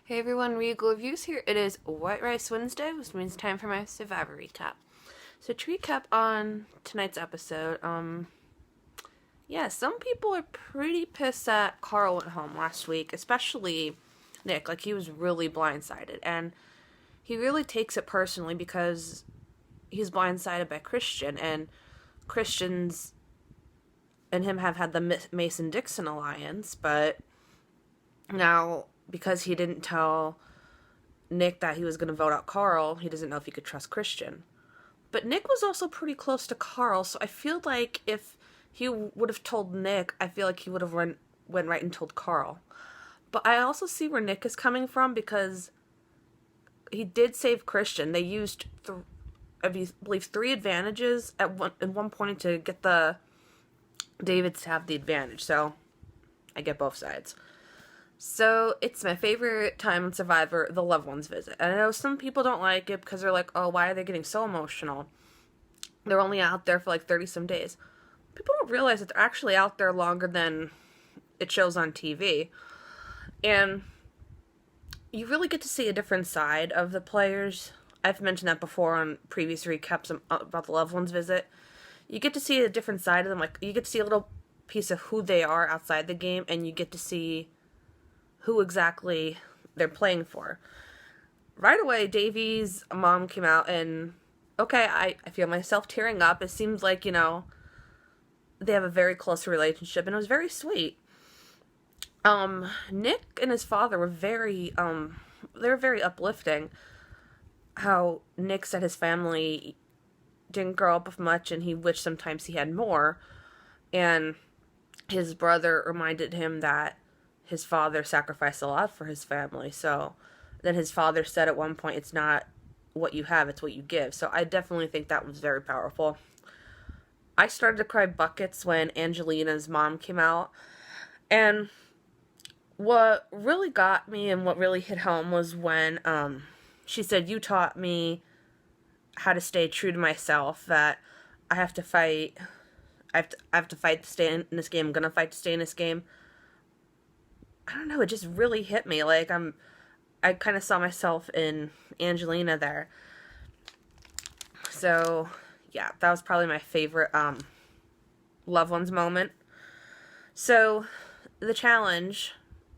Hey everyone, Regal Reviews here. It is White Rice Wednesday, which means time for my Survivor recap. So to recap on tonight's episode, some people are pretty pissed that Carl went home last week, especially Nick. Like, he was really blindsided, and he really takes it personally because he's blindsided by Christian, and Christians and him have had the Mason-Dixon alliance, but now, because he didn't tell Nick that he was going to vote out Carl, he doesn't know if he could trust Christian. But Nick was also pretty close to Carl, so I feel like if he would have told Nick, I feel like he would have went right and told Carl. But I also see where Nick is coming from, because he did save Christian. They used, I believe, 3 advantages at one point to get the Davids to have the advantage, so I get both sides. So, it's my favorite time on Survivor, the loved ones visit. And I know some people don't like it because they're like, oh, why are they getting so emotional? They're only out there for like 30-some days. People don't realize that they're actually out there longer than it shows on TV. And you really get to see a different side of the players. I've mentioned that before on previous recaps about the loved ones visit. You get to see a different side of them. Like, you get to see a little piece of who they are outside the game, and you get to see who exactly they're playing for. Right away, Davey's mom came out, and okay, I feel myself tearing up. It seems like, they have a very close relationship, and it was very sweet. Nick and his father were very uplifting. How Nick said his family didn't grow up with much, and he wished sometimes he had more. And his brother reminded him that his father sacrificed a lot for his family. So then his father said at one point, it's not what you have, it's what you give. So I definitely think that was very powerful. I started to cry buckets when Angelina's mom came out. And what really got me and what really hit home was when she said, you taught me how to stay true to myself, that I have to fight. I have to fight to stay in this game. I'm going to fight to stay in this game. I don't know, it just really hit me. Like, I kind of saw myself in Angelina there. So, yeah, that was probably my favorite loved ones moment. So, the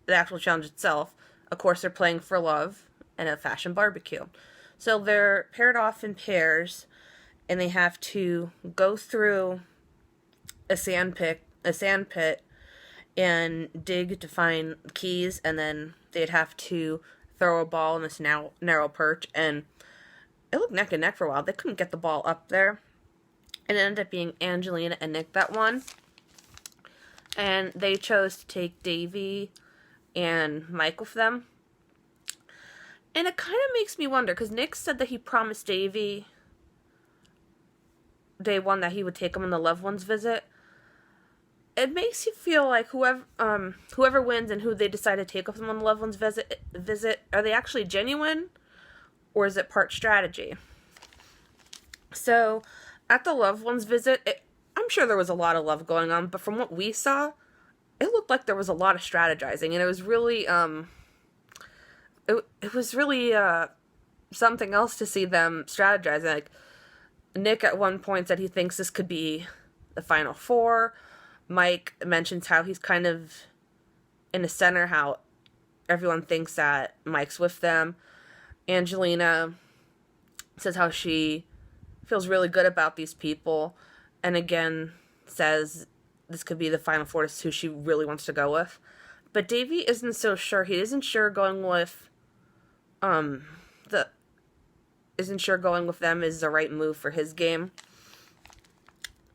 actual challenge itself, of course, they're playing for love and a fashion barbecue. So they're paired off in pairs, and they have to go through a sand pit, and dig to find keys, and then they'd have to throw a ball in this narrow perch, and it looked neck and neck for a while. They couldn't get the ball up there, and it ended up being Angelina and Nick that won, and they chose to take Davey and Mike with them. And it kind of makes me wonder, because Nick said that he promised Davey day one that he would take him on the loved ones visit. It makes you feel like whoever wins and who they decide to take with them on the loved ones visit, are they actually genuine, or is it part strategy? So, at the loved ones visit, I'm sure there was a lot of love going on, but from what we saw, it looked like there was a lot of strategizing, and it was really, it was really, something else to see them strategizing. Like, Nick at one point said he thinks this could be the final 4. Mike mentions how he's kind of in the center, how everyone thinks that Mike's with them. Angelina says how she feels really good about these people, and again says this could be the final 4 to who she really wants to go with. But Davey isn't so sure. He isn't sure going with them is the right move for his game.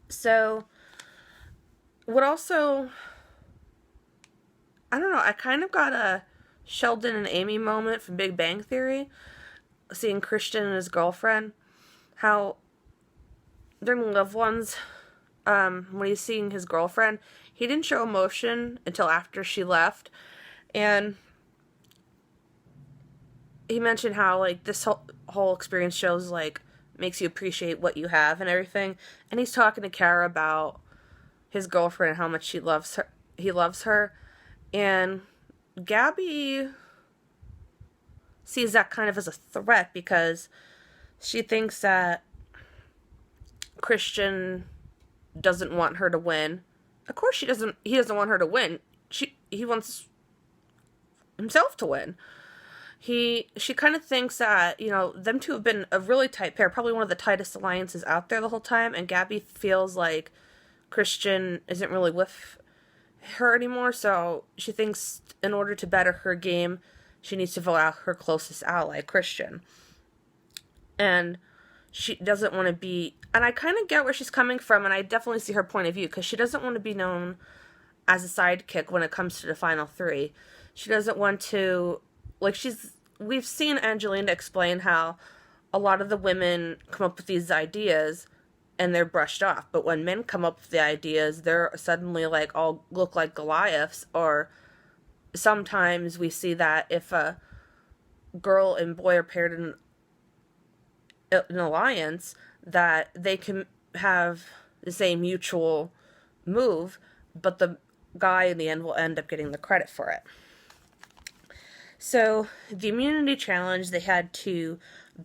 So, what also, I don't know, I kind of got a Sheldon and Amy moment from Big Bang Theory, seeing Christian and his girlfriend, how during Loved Ones, when he's seeing his girlfriend, he didn't show emotion until after she left, and he mentioned how, like, this whole experience shows, like, makes you appreciate what you have and everything, and he's talking to Kara about his girlfriend and how much he loves her, and Gabby sees that kind of as a threat because she thinks that Christian doesn't want her to win. Of course he doesn't want her to win. He wants himself to win. She kind of thinks that, them two have been a really tight pair, probably one of the tightest alliances out there the whole time, and Gabby feels like Christian isn't really with her anymore, so she thinks in order to better her game, she needs to vote out her closest ally, Christian. And she doesn't want to be, and I kind of get where she's coming from, and I definitely see her point of view, because she doesn't want to be known as a sidekick when it comes to the final three. She doesn't want to, we've seen Angelina explain how a lot of the women come up with these ideas and they're brushed off. But when men come up with the ideas, they're suddenly all look like Goliaths. Or sometimes we see that if a girl and boy are paired in an alliance, that they can have the same mutual move, but the guy in the end will end up getting the credit for it. So the immunity challenge, they had to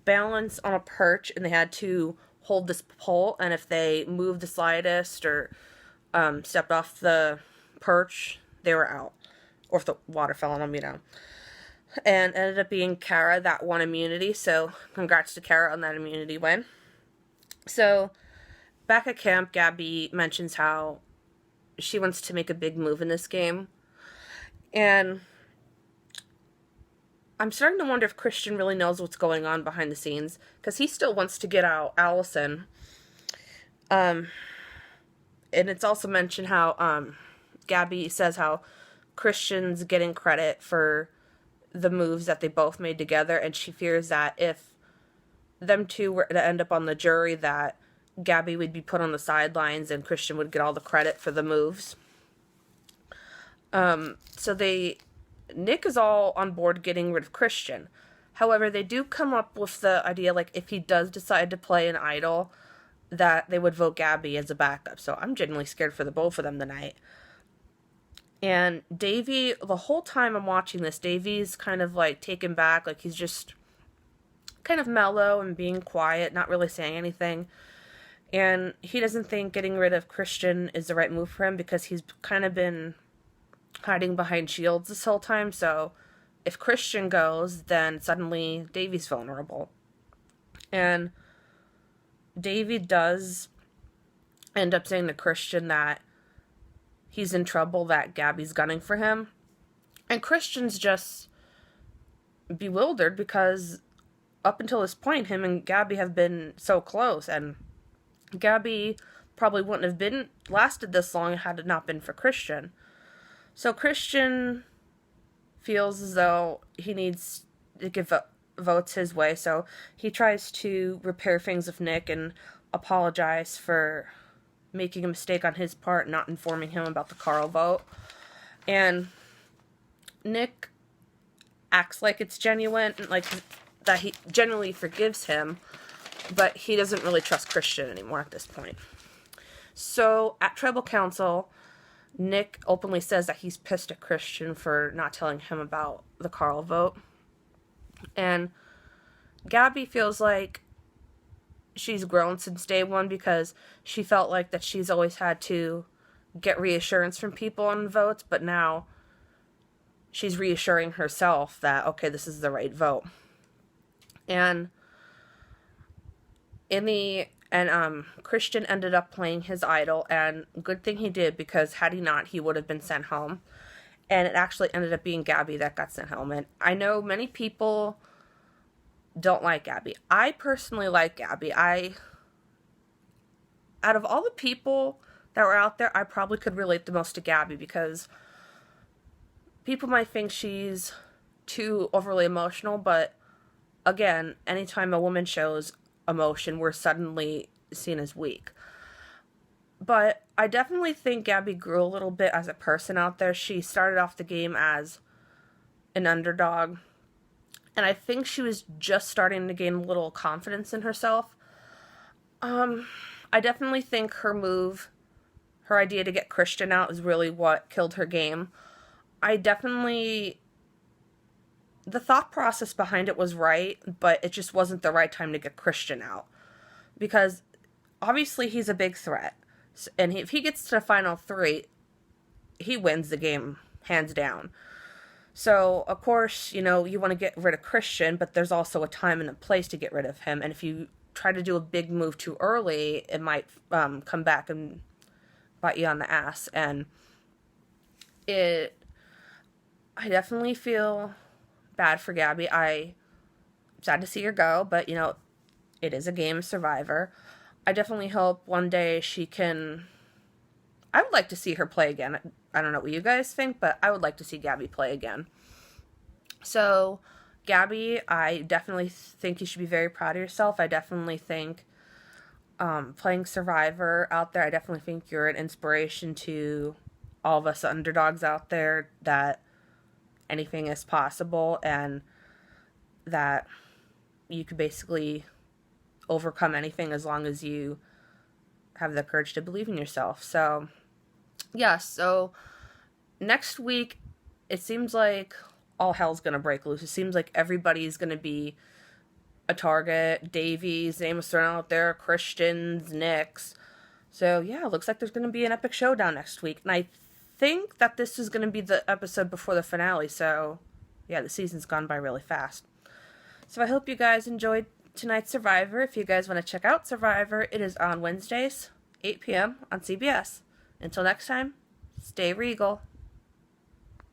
balance on a perch and they had to hold this pole, and if they moved the slightest or stepped off the perch, they were out. Or if the water fell on them, And it ended up being Kara that won immunity, so congrats to Kara on that immunity win. So back at camp, Gabby mentions how she wants to make a big move in this game. And I'm starting to wonder if Christian really knows what's going on behind the scenes, because he still wants to get out Allison. And it's also mentioned how Gabby says how Christian's getting credit for the moves that they both made together, and she fears that if them two were to end up on the jury, that Gabby would be put on the sidelines and Christian would get all the credit for the moves. Nick is all on board getting rid of Christian. However, they do come up with the idea, if he does decide to play an idol, that they would vote Gabby as a backup. So I'm genuinely scared for the both of them tonight. And Davey, the whole time I'm watching this, Davey's kind of taken back, he's just kind of mellow and being quiet, not really saying anything. And he doesn't think getting rid of Christian is the right move for him, because he's kind of been hiding behind shields this whole time. So if Christian goes, then suddenly Davey's vulnerable. And Davey does end up saying to Christian that he's in trouble, that Gabby's gunning for him. And Christian's just bewildered, because up until this point, him and Gabby have been so close, and Gabby probably wouldn't have been lasted this long had it not been for Christian. So Christian feels as though he needs to give votes his way, so he tries to repair things with Nick and apologize for making a mistake on his part, not informing him about the Carl vote. And Nick acts like it's genuine, that he genuinely forgives him, but he doesn't really trust Christian anymore at this point. So at Tribal Council, Nick openly says that he's pissed at Christian for not telling him about the Carl vote. And Gabby feels like she's grown since day one, because she felt like that she's always had to get reassurance from people on votes, but now she's reassuring herself that, okay, this is the right vote. And Christian ended up playing his idol, and good thing he did, because had he not, he would have been sent home. And it actually ended up being Gabby that got sent home. And I know many people don't like Gabby. I personally like Gabby. Out of all the people that were out there, I probably could relate the most to Gabby, because people might think she's too overly emotional, but again, anytime a woman shows emotion, we're suddenly seen as weak. But I definitely think Gabby grew a little bit as a person out there. She started off the game as an underdog, and I think she was just starting to gain a little confidence in herself. I definitely think her idea to get Christian out is really what killed her game. I definitely the thought process behind it was right, but it just wasn't the right time to get Christian out. Because obviously he's a big threat. And if he gets to the final three, he wins the game, hands down. So, of course, you want to get rid of Christian, but there's also a time and a place to get rid of him. And if you try to do a big move too early, it might come back and bite you on the ass. And I definitely feel bad for Gabby. I'm sad to see her go, but, it is a game of Survivor. I definitely hope one day she can... I would like to see her play again. I don't know what you guys think, but I would like to see Gabby play again. So, Gabby, I definitely think you should be very proud of yourself. I definitely think playing Survivor out there, I definitely think you're an inspiration to all of us underdogs out there, that anything is possible and that you could basically overcome anything as long as you have the courage to believe in yourself. So, yeah, so next week, it seems like all hell's gonna break loose. It seems like everybody's gonna be a target. Davies, name was thrown out there, Christians, Nicks. So, yeah, it looks like there's gonna be an epic showdown next week. And I think that this is gonna be the episode before the finale, so, yeah, the season's gone by really fast. So I hope you guys enjoyed tonight's Survivor. If you guys want to check out Survivor, it is on Wednesdays, 8 p.m. on CBS. Until next time, stay regal.